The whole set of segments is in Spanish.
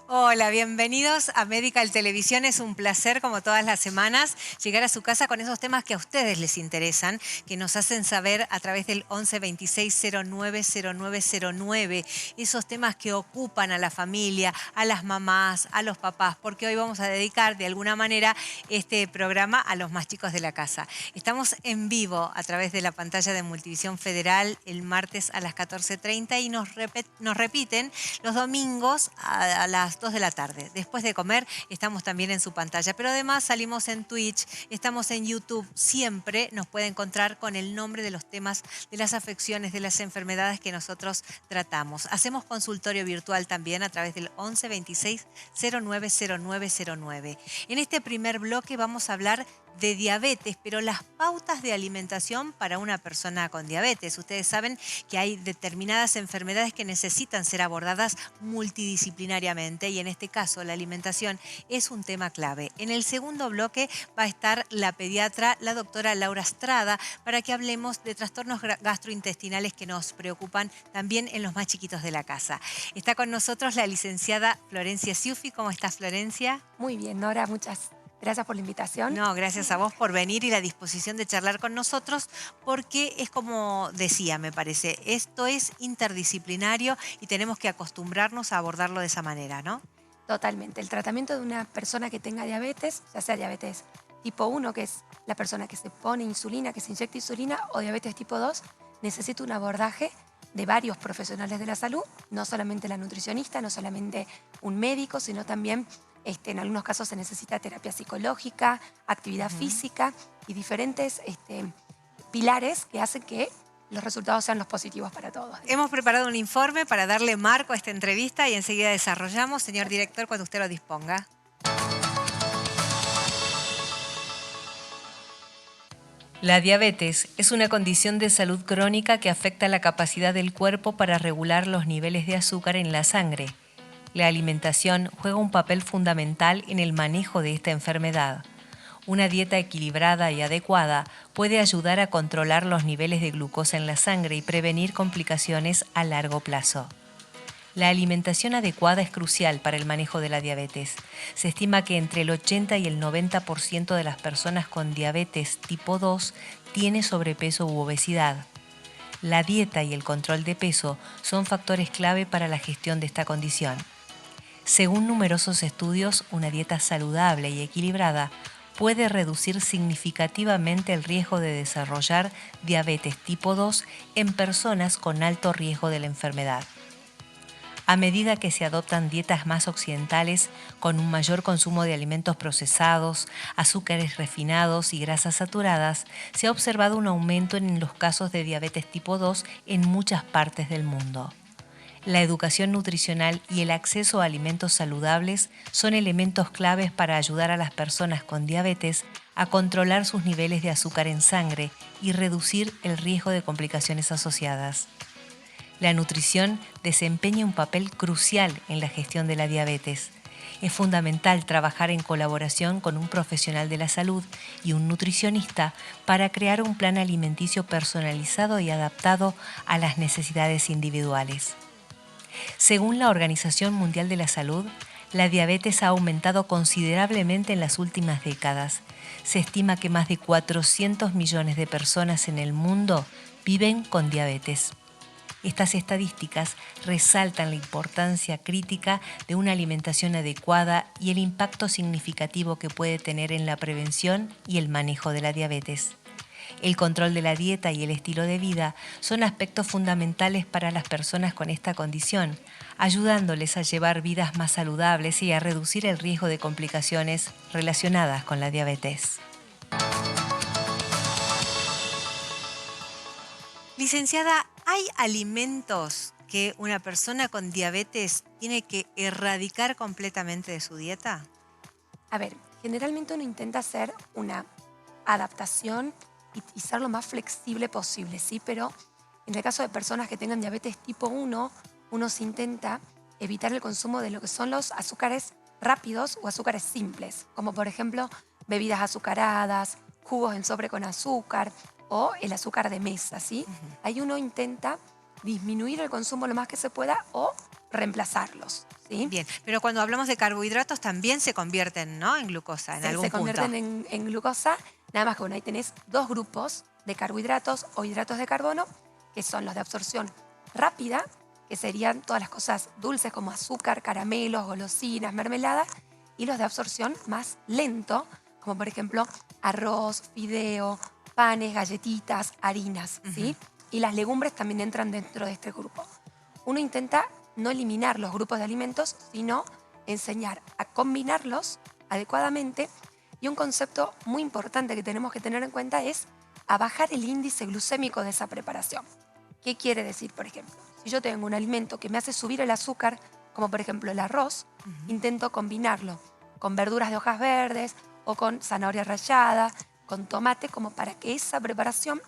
Hola, bienvenidos a Medical Televisión. Es un placer, como todas las semanas, llegar a su casa con esos temas que a ustedes les interesan, que nos hacen saber a través del 11 26 09 0909. Esos temas que ocupan a la familia, a las mamás, a los papás, porque hoy vamos a dedicar de alguna manera este programa a los más chicos de la casa. Estamos en vivo a través de la pantalla de Multivisión Federal el martes a las 14:30 y nos repiten los domingos a las 2 de la tarde. Después de comer estamos también en su pantalla, pero además salimos en Twitch, estamos en YouTube. Siempre nos puede encontrar con el nombre de los temas, de las afecciones, de las enfermedades que nosotros tratamos. Hacemos consultorio virtual también a través del 11 26 09 0909. En este primer bloque vamos a hablar de diabetes, pero las pautas de alimentación para una persona con diabetes. Ustedes saben que hay determinadas enfermedades que necesitan ser abordadas multidisciplinariamente y en este caso la alimentación es un tema clave. En el segundo bloque va a estar la pediatra, la doctora Laura Estrada, para que hablemos de trastornos gastrointestinales que nos preocupan también en los más chiquitos de la casa. Está con nosotros la licenciada Florencia Ciuffi. ¿Cómo estás, Florencia? Muy bien, Nora, muchas gracias por la invitación. No, gracias a vos por venir y la disposición de charlar con nosotros, porque es como decía, me parece, esto es interdisciplinario y tenemos que acostumbrarnos a abordarlo de esa manera, ¿no? Totalmente. El tratamiento de una persona que tenga diabetes, ya sea diabetes tipo 1, que es la persona que se pone insulina, que se inyecta insulina, o diabetes tipo 2, necesita un abordaje de varios profesionales de la salud, no solamente la nutricionista, no solamente un médico, sino también en algunos casos se necesita terapia psicológica, actividad física y diferentes pilares que hacen que los resultados sean los positivos para todos. Hemos preparado un informe para darle marco a esta entrevista y enseguida desarrollamos. Señor director, cuando usted lo disponga. La diabetes es una condición de salud crónica que afecta la capacidad del cuerpo para regular los niveles de azúcar en la sangre. La alimentación juega un papel fundamental en el manejo de esta enfermedad. Una dieta equilibrada y adecuada puede ayudar a controlar los niveles de glucosa en la sangre y prevenir complicaciones a largo plazo. La alimentación adecuada es crucial para el manejo de la diabetes. Se estima que entre el 80 y el 90% de las personas con diabetes tipo 2 tiene sobrepeso u obesidad. La dieta y el control de peso son factores clave para la gestión de esta condición. Según numerosos estudios, una dieta saludable y equilibrada puede reducir significativamente el riesgo de desarrollar diabetes tipo 2 en personas con alto riesgo de la enfermedad. A medida que se adoptan dietas más occidentales, con un mayor consumo de alimentos procesados, azúcares refinados y grasas saturadas, se ha observado un aumento en los casos de diabetes tipo 2 en muchas partes del mundo. La educación nutricional y el acceso a alimentos saludables son elementos claves para ayudar a las personas con diabetes a controlar sus niveles de azúcar en sangre y reducir el riesgo de complicaciones asociadas. La nutrición desempeña un papel crucial en la gestión de la diabetes. Es fundamental trabajar en colaboración con un profesional de la salud y un nutricionista para crear un plan alimenticio personalizado y adaptado a las necesidades individuales. Según la Organización Mundial de la Salud, la diabetes ha aumentado considerablemente en las últimas décadas. Se estima que más de 400 millones de personas en el mundo viven con diabetes. Estas estadísticas resaltan la importancia crítica de una alimentación adecuada y el impacto significativo que puede tener en la prevención y el manejo de la diabetes. El control de la dieta y el estilo de vida son aspectos fundamentales para las personas con esta condición, ayudándoles a llevar vidas más saludables y a reducir el riesgo de complicaciones relacionadas con la diabetes. Licenciada, ¿hay alimentos que una persona con diabetes tiene que erradicar completamente de su dieta? A ver, generalmente uno intenta hacer una adaptación y ser lo más flexible posible, ¿sí? Pero en el caso de personas que tengan diabetes tipo 1, uno se intenta evitar el consumo de lo que son los azúcares rápidos o azúcares simples, como por ejemplo bebidas azucaradas, jugos en sobre con azúcar o el azúcar de mesa, ¿sí? Ahí uno intenta disminuir el consumo lo más que se pueda o reemplazarlos, ¿sí? Bien, pero cuando hablamos de carbohidratos también se convierten, ¿no?, en glucosa en algún Se convierten punto. en glucosa, nada más que bueno, ahí tenés dos grupos de carbohidratos o hidratos de carbono, que son los de absorción rápida, que serían todas las cosas dulces como azúcar, caramelos, golosinas, mermeladas, y los de absorción más lento, como por ejemplo arroz, fideo, panes, galletitas, harinas, ¿sí? Y las legumbres también entran dentro de este grupo. Uno intenta no eliminar los grupos de alimentos, sino enseñar a combinarlos adecuadamente. Y un concepto muy importante que tenemos que tener en cuenta es a bajar el índice glucémico de esa preparación. ¿Qué quiere decir, por ejemplo? Si yo tengo un alimento que me hace subir el azúcar, como por ejemplo el arroz, intento combinarlo con verduras de hojas verdes o con zanahoria rallada, con tomate, como para que esa preparación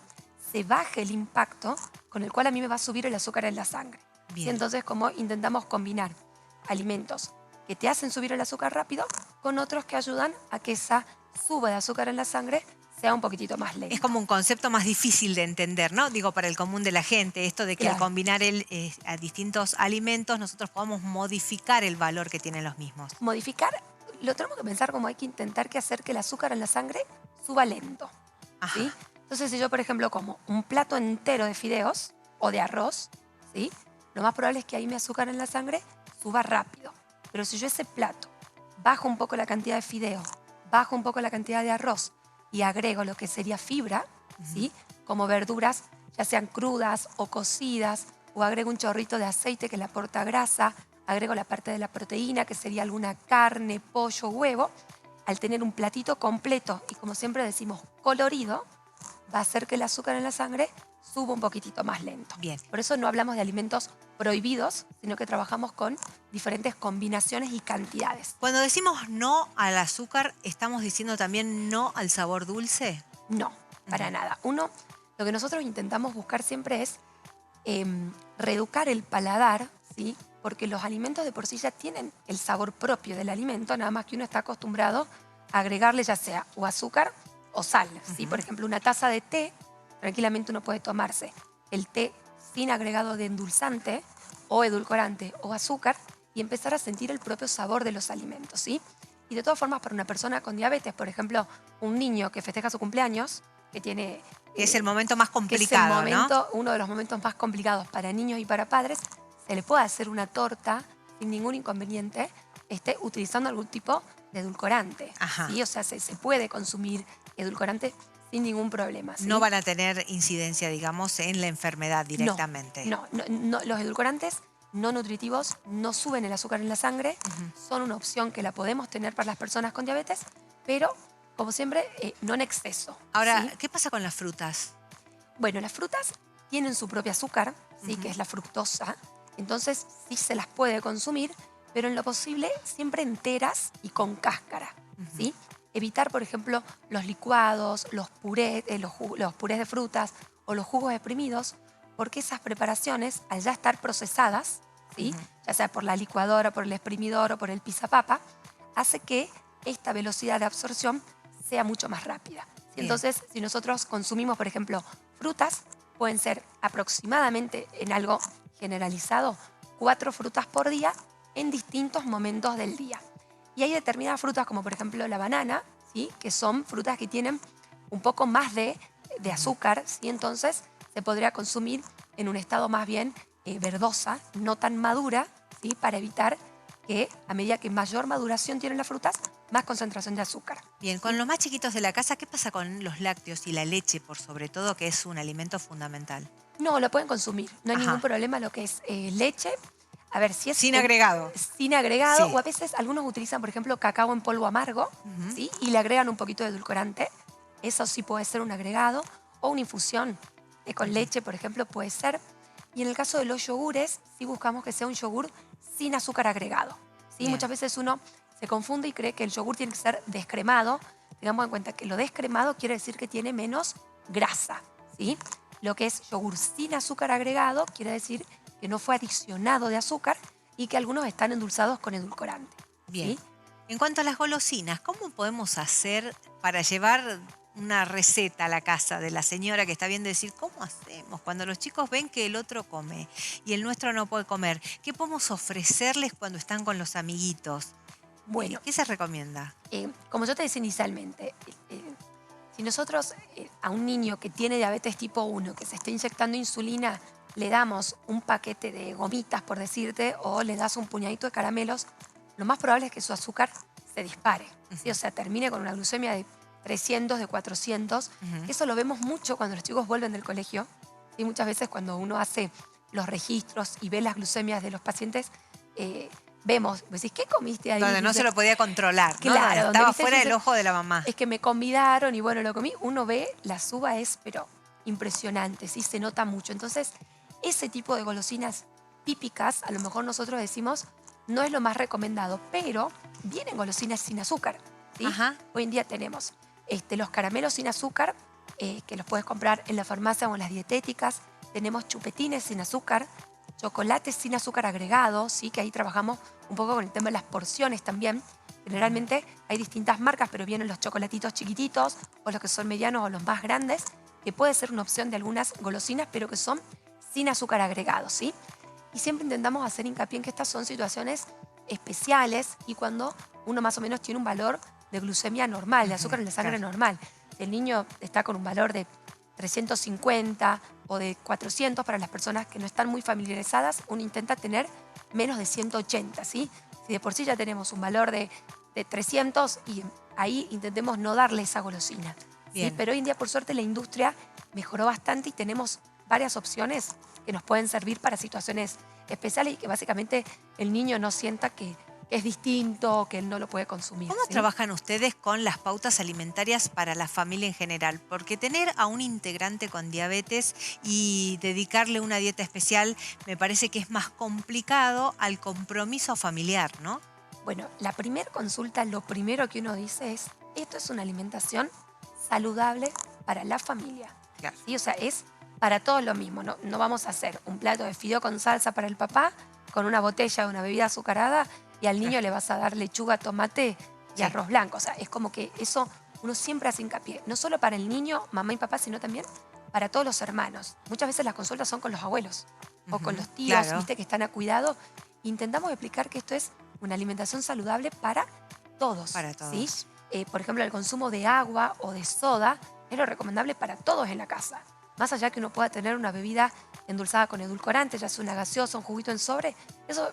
se baje el impacto con el cual a mí me va a subir el azúcar en la sangre. ¿Sí? Bien. Entonces, como intentamos combinar alimentos que te hacen subir el azúcar rápido con otros que ayudan a que esa suba de azúcar en la sangre sea un poquitito más lenta. Es como un concepto más difícil de entender, ¿no? Digo, para el común de la gente, esto de que al Claro. combinar a distintos alimentos nosotros podamos modificar el valor que tienen los mismos. Modificar, lo tenemos que pensar como hay que intentar que hacer que el azúcar en la sangre suba lento. ¿Sí? Ajá. Entonces, si yo, por ejemplo, como un plato entero de fideos o de arroz, ¿sí? Lo más probable es que ahí mi azúcar en la sangre suba rápido. Pero si yo ese plato bajo un poco la cantidad de fideo, bajo un poco la cantidad de arroz y agrego lo que sería fibra, ¿sí? Como verduras, ya sean crudas o cocidas, o agrego un chorrito de aceite que le aporta grasa, agrego la parte de la proteína, que sería alguna carne, pollo, huevo, al tener un platito completo y, como siempre decimos, colorido, va a hacer que el azúcar en la sangre suba un poquitito más lento. Bien. Por eso no hablamos de alimentos prohibidos, sino que trabajamos con diferentes combinaciones y cantidades. Cuando decimos no al azúcar, ¿estamos diciendo también no al sabor dulce? No, para nada. Uno, lo que nosotros intentamos buscar siempre es reeducar el paladar, ¿sí? Porque los alimentos de por sí ya tienen el sabor propio del alimento, nada más que uno está acostumbrado a agregarle ya sea o azúcar o sal. ¿Sí? Por ejemplo, una taza de té, tranquilamente uno puede tomarse el té sin agregado de endulzante o edulcorante o azúcar y empezar a sentir el propio sabor de los alimentos, ¿sí? Y de todas formas, para una persona con diabetes, por ejemplo, un niño que festeja su cumpleaños, que tiene... Que es el momento más que es el complicado, momento, uno de los momentos más complicados para niños y para padres, se le puede hacer una torta sin ningún inconveniente, utilizando algún tipo de edulcorante. Ajá. ¿Sí? O sea, se puede consumir edulcorante sin ningún problema. ¿sí? No van a tener incidencia, digamos, en la enfermedad directamente. No, los edulcorantes no nutritivos no suben el azúcar en la sangre, son una opción que la podemos tener para las personas con diabetes, pero, como siempre, no en exceso. Ahora, ¿sí? ¿qué pasa con las frutas? Bueno, las frutas tienen su propio azúcar, ¿sí? Que es la fructosa, entonces sí se las puede consumir, pero en lo posible siempre enteras y con cáscara, ¿sí? Evitar, por ejemplo, los licuados, los purés de frutas o los jugos exprimidos, porque esas preparaciones, al ya estar procesadas, ¿sí? Ya sea por la licuadora, por el exprimidor o por el pisapapa, hace que esta velocidad de absorción sea mucho más rápida. ¿sí? Entonces, si nosotros consumimos, por ejemplo, frutas, pueden ser aproximadamente, en algo generalizado, 4 frutas por día en distintos momentos del día. Y hay determinadas frutas, como por ejemplo la banana, ¿sí? Que son frutas que tienen un poco más de azúcar, ¿sí? Entonces se podría consumir en un estado más bien verdosa, no tan madura, ¿sí? Para evitar que a medida que mayor maduración tienen las frutas, más concentración de azúcar. Bien, con los más chiquitos de la casa, ¿qué pasa con los lácteos y la leche, por sobre todo, que es un alimento fundamental? No, lo pueden consumir, no hay ningún problema lo que es leche. A ver, si es... Sin agregado. Sin agregado, Sí. o a veces algunos utilizan, por ejemplo, cacao en polvo amargo, ¿sí? Y le agregan un poquito de edulcorante. Eso sí puede ser un agregado. O una infusión con leche, por ejemplo, puede ser. Y en el caso de los yogures, sí buscamos que sea un yogur sin azúcar agregado. ¿sí? Muchas veces uno se confunde y cree que el yogur tiene que ser descremado. Tengamos en cuenta que lo descremado quiere decir que tiene menos grasa, ¿sí? Lo que es yogur sin azúcar agregado quiere decir que no fue adicionado de azúcar y que algunos están endulzados con edulcorante. Bien. ¿sí? En cuanto a las golosinas, ¿cómo podemos hacer para llevar una receta a la casa de la señora que está viendo y decir, ¿cómo hacemos? Cuando los chicos ven que el otro come y el nuestro no puede comer, ¿qué podemos ofrecerles cuando están con los amiguitos? Bueno, ¿Qué se recomienda? como yo te decía inicialmente, si nosotros a un niño que tiene diabetes tipo 1, que se está inyectando insulina, le damos un paquete de gomitas, por decirte, o le das un puñadito de caramelos, lo más probable es que su azúcar se dispare. ¿Sí? O sea, termine con una glucemia de 300, de 400. Eso lo vemos mucho cuando los chicos vuelven del colegio. Y muchas veces cuando uno hace los registros y ve las glucemias de los pacientes, vemos, decís, ¿qué comiste ahí? Donde no se lo podía controlar, ¿no? Claro, Donde donde estaba viste, fuera del dice, ojo de la mamá. es que me convidaron y bueno, lo comí. Uno ve, la suba es, pero impresionante, sí, se nota mucho. Entonces, ese tipo de golosinas típicas, a lo mejor nosotros decimos, no es lo más recomendado, pero vienen golosinas sin azúcar, ¿sí? Ajá. Hoy en día tenemos los caramelos sin azúcar, que los puedes comprar en la farmacia o en las dietéticas. Tenemos chupetines sin azúcar, chocolates sin azúcar agregado, ¿sí? Que ahí trabajamos un poco con el tema de las porciones también. Generalmente hay distintas marcas, pero vienen los chocolatitos chiquititos o los que son medianos o los más grandes, que puede ser una opción de algunas golosinas, pero que son sin azúcar agregado, ¿sí? Y siempre intentamos hacer hincapié en que estas son situaciones especiales y cuando uno más o menos tiene un valor de glucemia normal, de azúcar en la sangre normal. Si el niño está con un valor de 350 o de 400 para las personas que no están muy familiarizadas, uno intenta tener menos de 180, ¿sí? Si de por sí ya tenemos un valor de 300 y ahí intentemos no darle esa golosina. ¿Sí? Pero hoy en día, por suerte, la industria mejoró bastante y tenemos varias opciones que nos pueden servir para situaciones especiales y que básicamente el niño no sienta que es distinto, que él no lo puede consumir. ¿Cómo trabajan ustedes con las pautas alimentarias para la familia en general? Porque tener a un integrante con diabetes y dedicarle una dieta especial me parece que es más complicado al compromiso familiar, ¿no? Bueno, la primera consulta, lo primero que uno dice es, esto es una alimentación saludable para la familia. Claro. ¿Sí? O sea, es para todos lo mismo. No, no vamos a hacer un plato de fideo con salsa para el papá, con una botella de una bebida azucarada, y al niño le vas a dar lechuga, tomate y arroz blanco. O sea, es como que eso uno siempre hace hincapié. No solo para el niño, mamá y papá, sino también para todos los hermanos. Muchas veces las consultas son con los abuelos o con los tíos, ¿viste? Que están a cuidado. Intentamos explicar que esto es una alimentación saludable para todos. Para todos. ¿Sí? Por ejemplo, el consumo de agua o de soda es lo recomendable para todos en la casa. Más allá que uno pueda tener una bebida endulzada con edulcorante, ya sea una gaseosa, un juguito en sobre, eso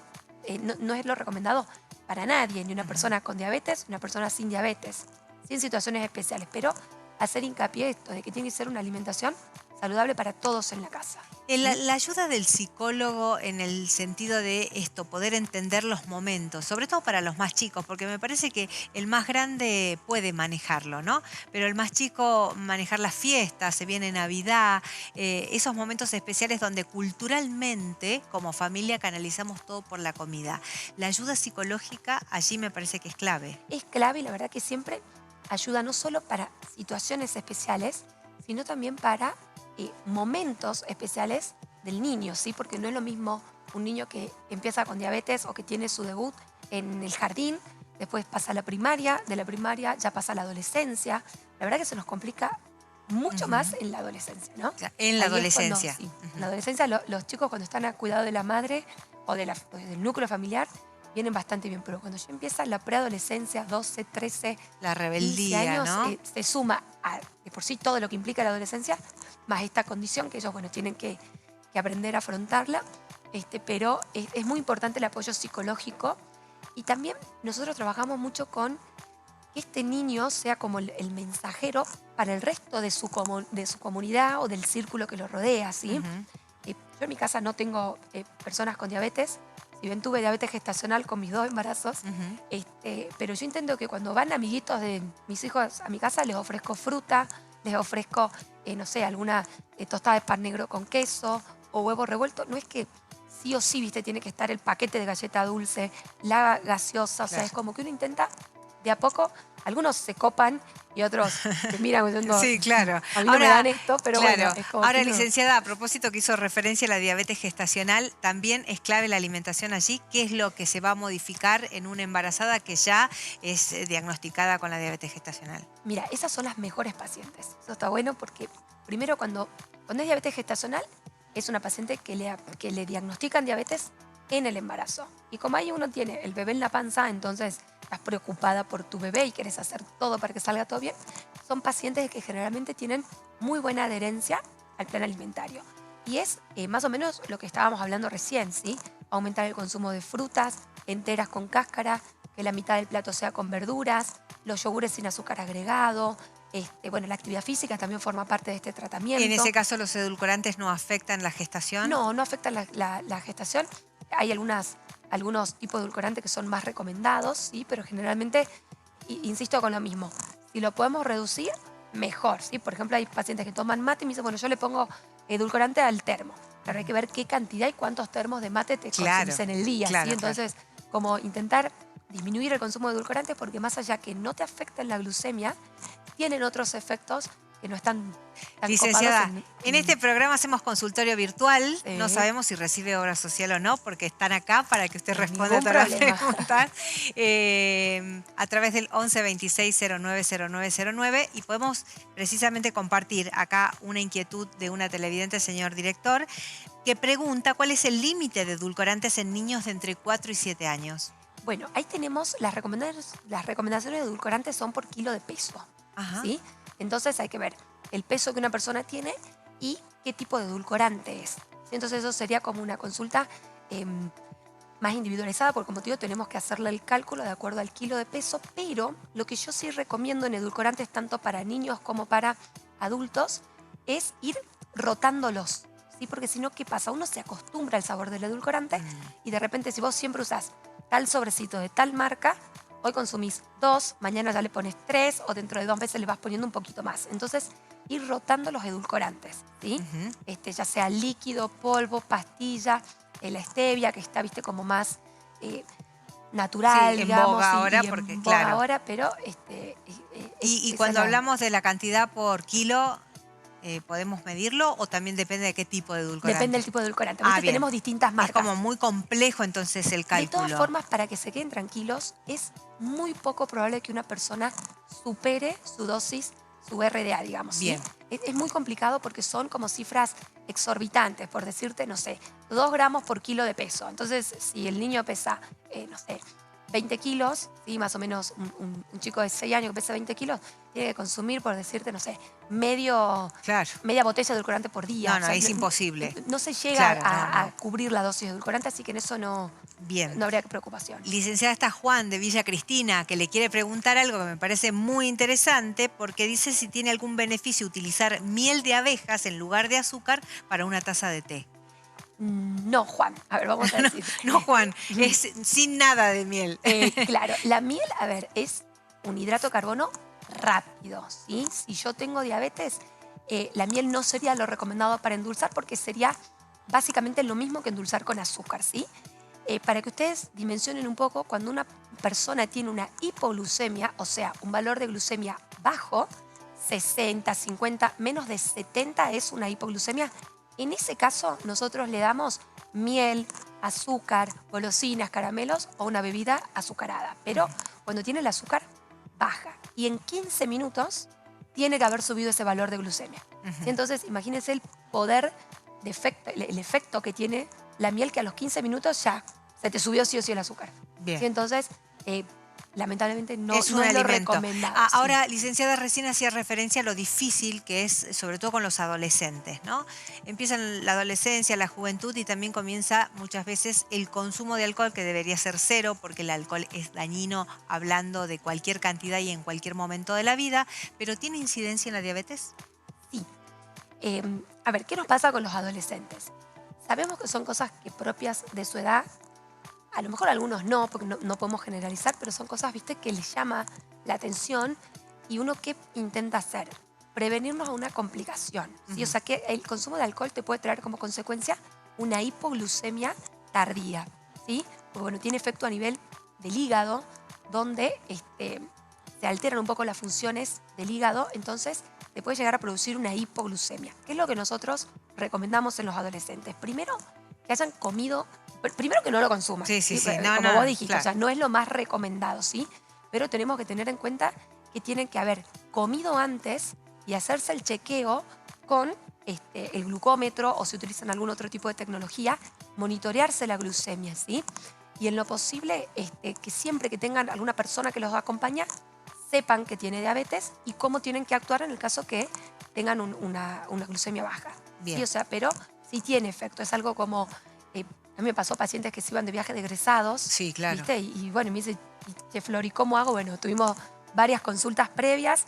no es lo recomendado para nadie, ni una persona con diabetes, ni una persona sin diabetes, sin situaciones especiales. Pero hacer hincapié esto de que tiene que ser una alimentación saludable para todos en la casa. La ayuda del psicólogo en el sentido de esto, poder entender los momentos, sobre todo para los más chicos, porque me parece que el más grande puede manejarlo, ¿no? Pero el más chico manejar las fiestas, se viene Navidad, esos momentos especiales donde culturalmente como familia canalizamos todo por la comida. La ayuda psicológica allí me parece que es clave. Es clave y la verdad que siempre ayuda no solo para situaciones especiales, sino también para momentos especiales del niño, ¿sí? Porque no es lo mismo un niño que empieza con diabetes o que tiene su debut en el jardín, después pasa a la primaria, de la primaria ya pasa a la adolescencia. La verdad que se nos complica mucho más en la adolescencia, ¿no? En la Ahí adolescencia. Es cuando, en la adolescencia los chicos cuando están a cuidado de la madre o del núcleo familiar vienen bastante bien, pero cuando ya empieza la preadolescencia, 12, 13, la rebeldía, 15 años, ¿no? se suma de por sí todo lo que implica la adolescencia, más esta condición que ellos, bueno, tienen que aprender a afrontarla, pero es muy importante el apoyo psicológico y también nosotros trabajamos mucho con que este niño sea como el mensajero para el resto de su comunidad o del círculo que lo rodea, ¿sí? Yo en mi casa no tengo personas con diabetes, si bien tuve diabetes gestacional con mis 2 embarazos, pero yo intento que cuando van amiguitos de mis hijos a mi casa les ofrezco fruta, les ofrezco, no sé, alguna tostada de pan negro con queso o huevo revuelto. No es que sí o sí, viste, tiene que estar el paquete de galleta dulce, la gaseosa, o sea, es como que uno intenta de a poco algunos se copan y otros te miran diciendo, Sí, claro. a mí no me dan esto, pero claro, bueno. Es como ahora, que no. licenciada, a propósito que hizo referencia a la diabetes gestacional, también es clave la alimentación allí. ¿Qué es lo que se va a modificar en una embarazada que ya es diagnosticada con la diabetes gestacional? Mira, esas son las mejores pacientes. Eso está bueno porque primero cuando es diabetes gestacional es una paciente que le diagnostican diabetes en el embarazo. Y como ahí uno tiene el bebé en la panza, entonces estás preocupada por tu bebé y quieres hacer todo para que salga todo bien, son pacientes que generalmente tienen muy buena adherencia al plan alimentario. Y es más o menos lo que estábamos hablando recién, ¿sí? Aumentar el consumo de frutas enteras con cáscara, que la mitad del plato sea con verduras, los yogures sin azúcar agregado. Bueno, la actividad física también forma parte de este tratamiento. En ese caso, ¿los edulcorantes no afectan la gestación? No, no afectan la gestación. Hay algunos tipos de edulcorantes que son más recomendados, ¿sí? Pero generalmente, insisto con lo mismo, si lo podemos reducir, mejor, ¿sí? Por ejemplo, hay pacientes que toman mate y me dicen, bueno, yo le pongo edulcorante al termo. Pero hay que ver qué cantidad y cuántos termos de mate te consumís en el día, claro, ¿sí? Entonces, como intentar disminuir el consumo de edulcorantes porque más allá que no te afecten la glucemia, tienen otros efectos que no están tan Licenciada, copados en este programa hacemos consultorio virtual. Sí. No sabemos si recibe obra social o no, porque están acá para que usted responda Ningún todas las problema. preguntas. A través del 11 26 09 09 09 y podemos precisamente compartir acá una inquietud de una televidente, señor director, que pregunta cuál es el límite de edulcorantes en niños de entre 4 y 7 años. Bueno, ahí tenemos las recomendaciones de edulcorantes son por kilo de peso. Ajá. ¿Sí? Entonces hay que ver el peso que una persona tiene y qué tipo de edulcorante es. ¿Sí? Entonces eso sería como una consulta más individualizada, porque como te digo, tenemos que hacerle el cálculo de acuerdo al kilo de peso, pero lo que yo sí recomiendo en edulcorantes, tanto para niños como para adultos, es ir rotándolos. ¿Sí? Porque si no, ¿qué pasa? Uno se acostumbra al sabor del edulcorante y de repente si vos siempre usás tal sobrecito de tal marca, hoy consumís 2, mañana ya le pones 3 o dentro de 2 meses le vas poniendo un poquito más. Entonces, ir rotando los edulcorantes, ¿sí? Ya sea líquido, polvo, pastilla, la stevia, que está, viste, como más natural, Sí, en digamos. boga ahora, y porque en boga claro. ahora, pero Y esa cuando es hablamos de la cantidad por kilo, ¿podemos medirlo o también depende de qué tipo de edulcorante? depende del tipo de edulcorante. Ahorita bien. tenemos distintas Es marcas. como muy complejo entonces el cálculo. De todas formas, para que se queden tranquilos, es muy poco probable que una persona supere su dosis, su RDA, digamos. Bien. ¿Sí? Es muy complicado porque son como cifras exorbitantes, por decirte, no sé, 2 gramos por kilo de peso. Entonces, si el niño pesa, no sé, 20 kilos, ¿sí? Más o menos un chico de 6 años que pesa 20 kilos, tiene que consumir, por decirte, no sé, media botella de edulcorante por día. No, O sea, es imposible. No se llega Claro, a cubrir la dosis de edulcorante, así que en eso no habría preocupación. Licenciada, está Juan de Villa Cristina, que le quiere preguntar algo que me parece muy interesante, porque dice si tiene algún beneficio utilizar miel de abejas en lugar de azúcar para una taza de té. No, Juan. A ver, vamos a decir. No, Juan, es sin nada de miel. Claro, la miel, a ver, es un hidrato de carbono rápido, ¿sí? Si yo tengo diabetes, la miel no sería lo recomendado para endulzar porque sería básicamente lo mismo que endulzar con azúcar, ¿sí? Para que ustedes dimensionen un poco, cuando una persona tiene una hipoglucemia, o sea, un valor de glucemia bajo, 60, 50, menos de 70 es una hipoglucemia. En ese caso, nosotros le damos miel, azúcar, golosinas, caramelos o una bebida azucarada. Pero cuando tiene el azúcar, baja. Y en 15 minutos tiene que haber subido ese valor de glucemia. ¿Sí? Entonces, imagínense el poder, el efecto que tiene la miel, que a los 15 minutos ya se te subió sí o sí el azúcar. Bien. ¿Sí? Entonces, lamentablemente no es un es lo alimento. recomendado. Ahora, sí. licenciada, recién hacía referencia a lo difícil que es, sobre todo con los adolescentes, ¿no? Empiezan la adolescencia, la juventud y también comienza muchas veces el consumo de alcohol, que debería ser 0, porque el alcohol es dañino hablando de cualquier cantidad y en cualquier momento de la vida, pero ¿tiene incidencia en la diabetes? Sí. A ver, ¿qué nos pasa con los adolescentes? Sabemos que son cosas que propias de su edad. A lo mejor algunos no, porque no podemos generalizar, pero son cosas, viste, que les llama la atención y uno ¿qué intenta hacer? Prevenirnos a una complicación. ¿Sí? O sea, que el consumo de alcohol te puede traer como consecuencia una hipoglucemia tardía, ¿sí? Porque bueno, tiene efecto a nivel del hígado, donde se alteran un poco las funciones del hígado, entonces te puede llegar a producir una hipoglucemia, que es lo que nosotros recomendamos en los adolescentes. Primero, que hayan comido, primero que no lo consuman, Sí, sí, ¿sí? sí. No, Como no, vos dijiste, claro. o sea, no es lo más recomendado, ¿sí? Pero tenemos que tener en cuenta que tienen que haber comido antes y hacerse el chequeo con el glucómetro, o si utilizan algún otro tipo de tecnología, monitorearse la glucemia, ¿sí? Y en lo posible, que siempre que tengan alguna persona que los acompaña, sepan que tiene diabetes y cómo tienen que actuar en el caso que tengan una glucemia baja. Bien. ¿Sí? O sea, pero sí tiene efecto. Es algo como, a mí me pasó pacientes que se iban de viaje de egresados, Sí, claro. ¿viste? Y bueno, me dice, che, Flor, ¿y cómo hago? Bueno, tuvimos varias consultas previas.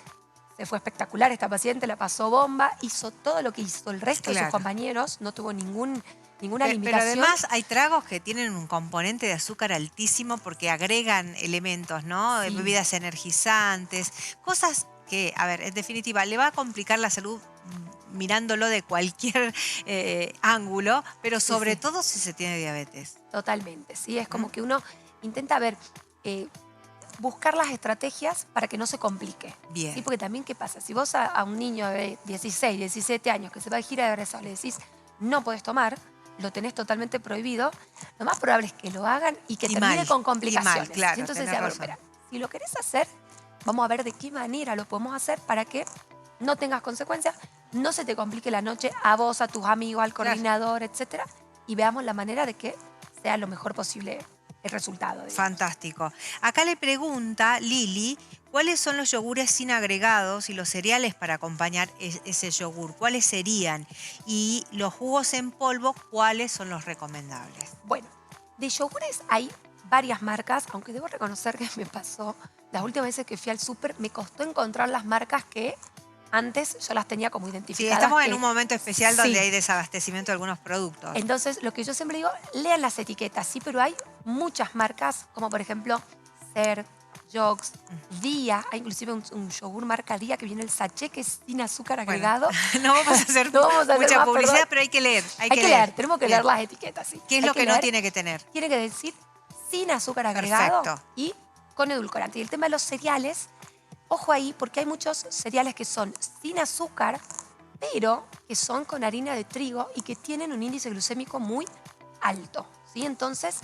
Se fue espectacular esta paciente, la pasó bomba, hizo todo lo que hizo el resto de sus Claro. compañeros, no tuvo ninguna Pero limitación. además hay tragos que tienen un componente de azúcar altísimo porque agregan elementos, ¿no? Sí. Bebidas energizantes, cosas que, a ver, en definitiva, le va a complicar la salud mirándolo de cualquier ángulo, pero Sí, sobre sí. todo si se tiene diabetes. Totalmente, ¿sí? Es como que uno intenta ver, buscar las estrategias para que no se complique. Bien. ¿Sí? Porque también, ¿qué pasa? Si vos a un niño de 16, 17 años que se va de gira de egresados le decís, no podés tomar, lo tenés totalmente prohibido, lo más probable es que lo hagan y que Y termine mal, con y complicaciones. mal, claro, ¿Sí? Entonces, tenés a ver, razón. espera, si lo querés hacer, vamos a ver de qué manera lo podemos hacer para que no tengas consecuencias, no se te complique la noche a vos, a tus amigos, al Claro. coordinador, etcétera, y veamos la manera de que sea lo mejor posible el resultado. Digamos. Fantástico. Acá le pregunta Lili, ¿cuáles son los yogures sin agregados y los cereales para acompañar ese yogur? ¿Cuáles serían? Y los jugos en polvo, ¿cuáles son los recomendables? Bueno, de yogures hay varias marcas, aunque debo reconocer que me pasó, las últimas veces que fui al súper, me costó encontrar las marcas que antes yo las tenía como Sí, identificadas. estamos en que- un momento especial Sí. donde hay desabastecimiento de algunos productos. Entonces, lo que yo siempre digo, lean las etiquetas, sí, pero hay muchas marcas, como por ejemplo, Ser, Jogs, Día, hay inclusive un yogur marca Día que viene el sachet que es sin azúcar Bueno, agregado. no vamos a hacer No vamos a hacer mucha más, publicidad, perdón. pero hay que leer. Hay que leer, tenemos que Bien. leer las etiquetas, sí. ¿Qué es Hay lo que no leer. tiene que tener? Tiene que decir sin azúcar agregado Perfecto. y con edulcorante. Y el tema de los cereales, ojo ahí, porque hay muchos cereales que son sin azúcar, pero que son con harina de trigo y que tienen un índice glucémico muy alto, ¿sí? Entonces,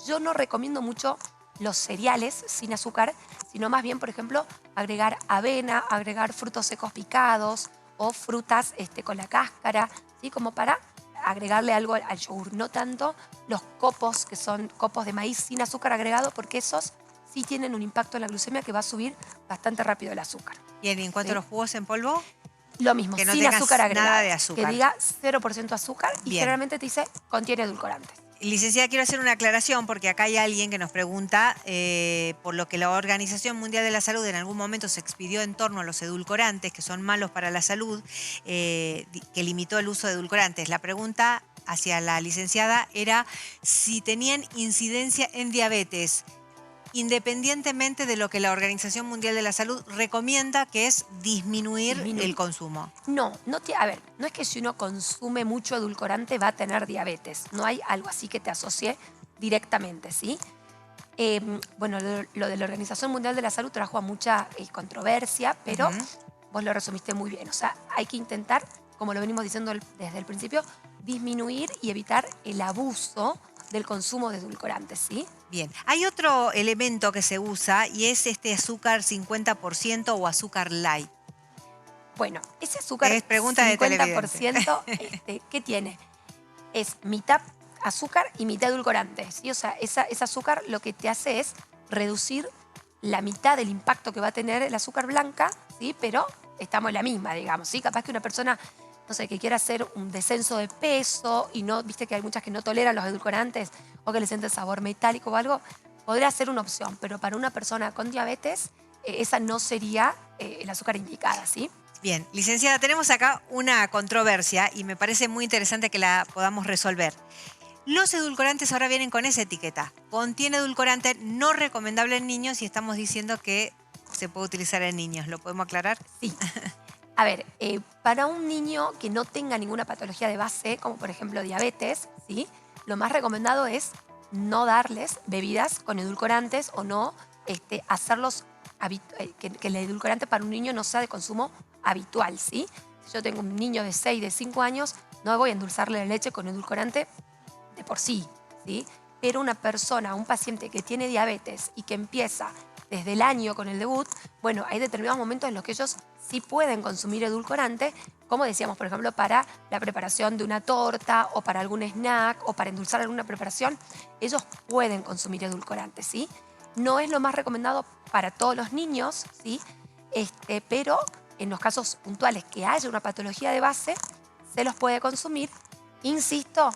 yo no recomiendo mucho los cereales sin azúcar, sino más bien, por ejemplo, agregar avena, agregar frutos secos picados o frutas con la cáscara, ¿sí? Como para agregarle algo al yogur. No tanto los copos, que son copos de maíz sin azúcar agregado, porque esos sí tienen un impacto en la glucemia que va a subir bastante rápido el azúcar. Bien, ¿y en cuanto Sí. a los jugos en polvo? Lo mismo, Que no sin tengas azúcar agregado. nada de azúcar. Que diga 0% azúcar y Bien. generalmente te dice contiene edulcorantes. Licenciada, quiero hacer una aclaración porque acá hay alguien que nos pregunta por lo que la Organización Mundial de la Salud en algún momento se expidió en torno a los edulcorantes, que son malos para la salud, que limitó el uso de edulcorantes. La pregunta hacia la licenciada era si tenían incidencia en diabetes, independientemente de lo que la Organización Mundial de la Salud recomienda, que es disminuir el consumo. No, a ver, no es que si uno consume mucho edulcorante va a tener diabetes. No hay algo así que te asocie directamente, ¿sí? Bueno, lo de la Organización Mundial de la Salud trajo a mucha controversia, pero vos lo resumiste muy bien. O sea, hay que intentar, como lo venimos diciendo desde el principio, disminuir y evitar el abuso del consumo de edulcorantes, ¿sí? Bien, hay otro elemento que se usa y es este azúcar 50% o azúcar light. Bueno, ese azúcar Es pregunta de 50%, ¿qué tiene? Es mitad azúcar y mitad edulcorante, ¿sí? O sea, ese azúcar lo que te hace es reducir la mitad del impacto que va a tener el azúcar blanca, ¿sí? Pero estamos en la misma, digamos, ¿sí? Capaz que una persona, no sé, que quiera hacer un descenso de peso y no, viste que hay muchas que no toleran los edulcorantes o que le sienten sabor metálico o algo, podría ser una opción, pero para una persona con diabetes, esa no sería el azúcar indicada, ¿sí? Bien, licenciada, tenemos acá una controversia y me parece muy interesante que la podamos resolver. Los edulcorantes ahora vienen con esa etiqueta. Contiene edulcorante no recomendable en niños y estamos diciendo que se puede utilizar en niños. ¿Lo podemos aclarar? Sí. A ver, para un niño que no tenga ninguna patología de base, como por ejemplo diabetes, ¿sí? Lo más recomendado es no darles bebidas con edulcorantes o no hacerlos que el edulcorante para un niño no sea de consumo habitual, ¿sí? Si yo tengo un niño de 6, de 5 años, no voy a endulzarle la leche con edulcorante de por sí, ¿sí? Pero una persona, un paciente que tiene diabetes y que empieza desde el año con el debut, bueno, hay determinados momentos en los que ellos sí pueden consumir edulcorante, como decíamos, por ejemplo, para la preparación de una torta o para algún snack o para endulzar alguna preparación, ellos pueden consumir edulcorante, ¿sí? No es lo más recomendado para todos los niños, ¿sí? Pero en los casos puntuales que haya una patología de base, se los puede consumir, insisto,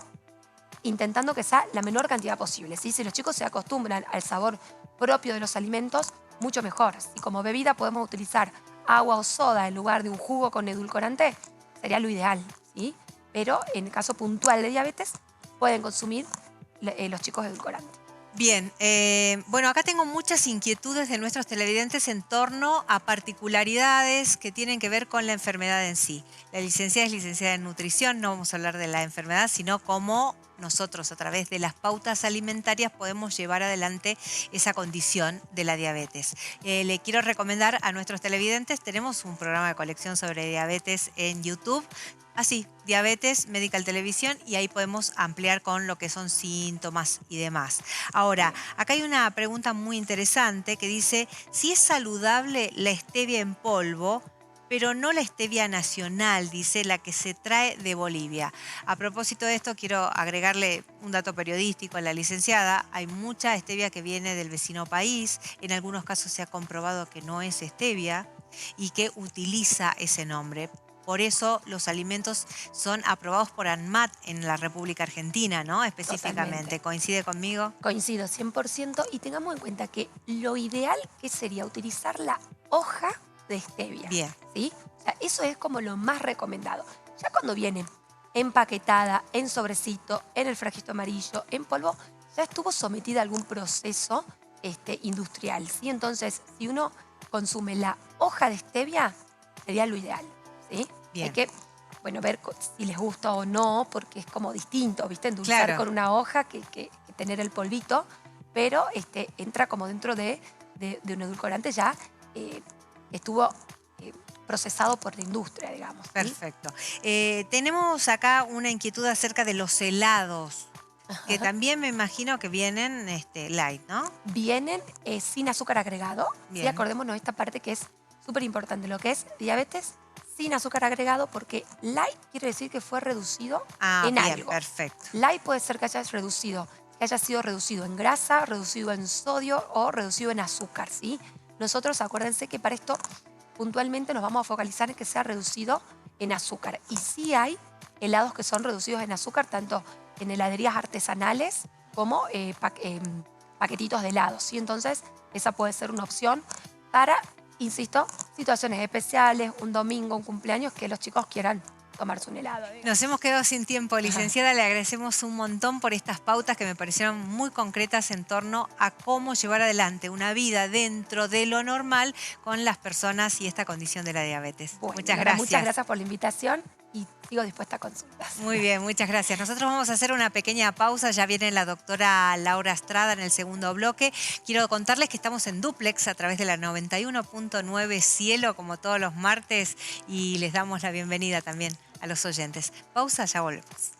intentando que sea la menor cantidad posible, ¿sí? Si los chicos se acostumbran al sabor propio de los alimentos, mucho mejor. Si como bebida podemos utilizar agua o soda en lugar de un jugo con edulcorante, sería lo ideal, ¿sí? Pero en el caso puntual de diabetes, pueden consumir los chicos edulcorante. Bien, bueno, acá tengo muchas inquietudes de nuestros televidentes en torno a particularidades que tienen que ver con la enfermedad en sí. La licenciada es licenciada en nutrición, no vamos a hablar de la enfermedad, sino cómo nosotros a través de las pautas alimentarias podemos llevar adelante esa condición de la diabetes. Le quiero recomendar a nuestros televidentes, tenemos un programa de colección sobre diabetes en YouTube, así, Diabetes Medical Televisión, y ahí podemos ampliar con lo que son síntomas y demás. Ahora, acá hay una pregunta muy interesante que dice, si es saludable la stevia en polvo, pero no la stevia nacional, dice, la que se trae de Bolivia. A propósito de esto, quiero agregarle un dato periodístico a la licenciada. Hay mucha stevia que viene del vecino país. En algunos casos se ha comprobado que no es stevia y que utiliza ese nombre. Por eso los alimentos son aprobados por ANMAT en la República Argentina, ¿no? Específicamente. Totalmente. ¿Coincide conmigo? Coincido 100% y tengamos en cuenta que lo ideal que sería utilizar la hoja de stevia. Bien. ¿Sí? O sea, eso es como lo más recomendado. Ya cuando viene empaquetada, en sobrecito, en el frasquito amarillo, en polvo, ya estuvo sometida a algún proceso industrial, ¿sí? Entonces, si uno consume la hoja de stevia, sería lo ideal, ¿sí? Bien. Hay que, bueno, ver si les gusta o no, porque es como distinto, ¿viste? Endulzar Claro. con una hoja que tener el polvito, pero entra como dentro de un edulcorante ya estuvo procesado por la industria, digamos. ¿Sí? Perfecto. Tenemos acá una inquietud acerca de los helados, que también me imagino que vienen light, ¿no? Vienen sin azúcar agregado. Bien. ¿Sí? Acordémonos de esta parte que es súper importante, lo que es diabetes sin azúcar agregado, porque light quiere decir que fue reducido en bien, algo. perfecto. Light puede ser que haya sido reducido en grasa, reducido en sodio o reducido en azúcar, ¿sí? Nosotros, acuérdense que para esto puntualmente nos vamos a focalizar en que sea reducido en azúcar. Y sí hay helados que son reducidos en azúcar, tanto en heladerías artesanales como paquetitos de helados, ¿sí? Entonces, esa puede ser una opción para, insisto, situaciones especiales, un domingo, un cumpleaños, que los chicos quieran tomarse un helado. Nos hemos quedado sin tiempo, licenciada. Le agradecemos un montón por estas pautas que me parecieron muy concretas en torno a cómo llevar adelante una vida dentro de lo normal con las personas y esta condición de la diabetes. Bueno, muchas Nora, gracias. muchas gracias por la invitación y sigo dispuesta a consultas. Muy bien, muchas gracias. Nosotros vamos a hacer una pequeña pausa. Ya viene la doctora Laura Estrada en el segundo bloque. Quiero contarles que estamos en dúplex a través de la 91.9 Cielo, como todos los martes, y les damos la bienvenida también a los oyentes. Pausa, ya volvemos.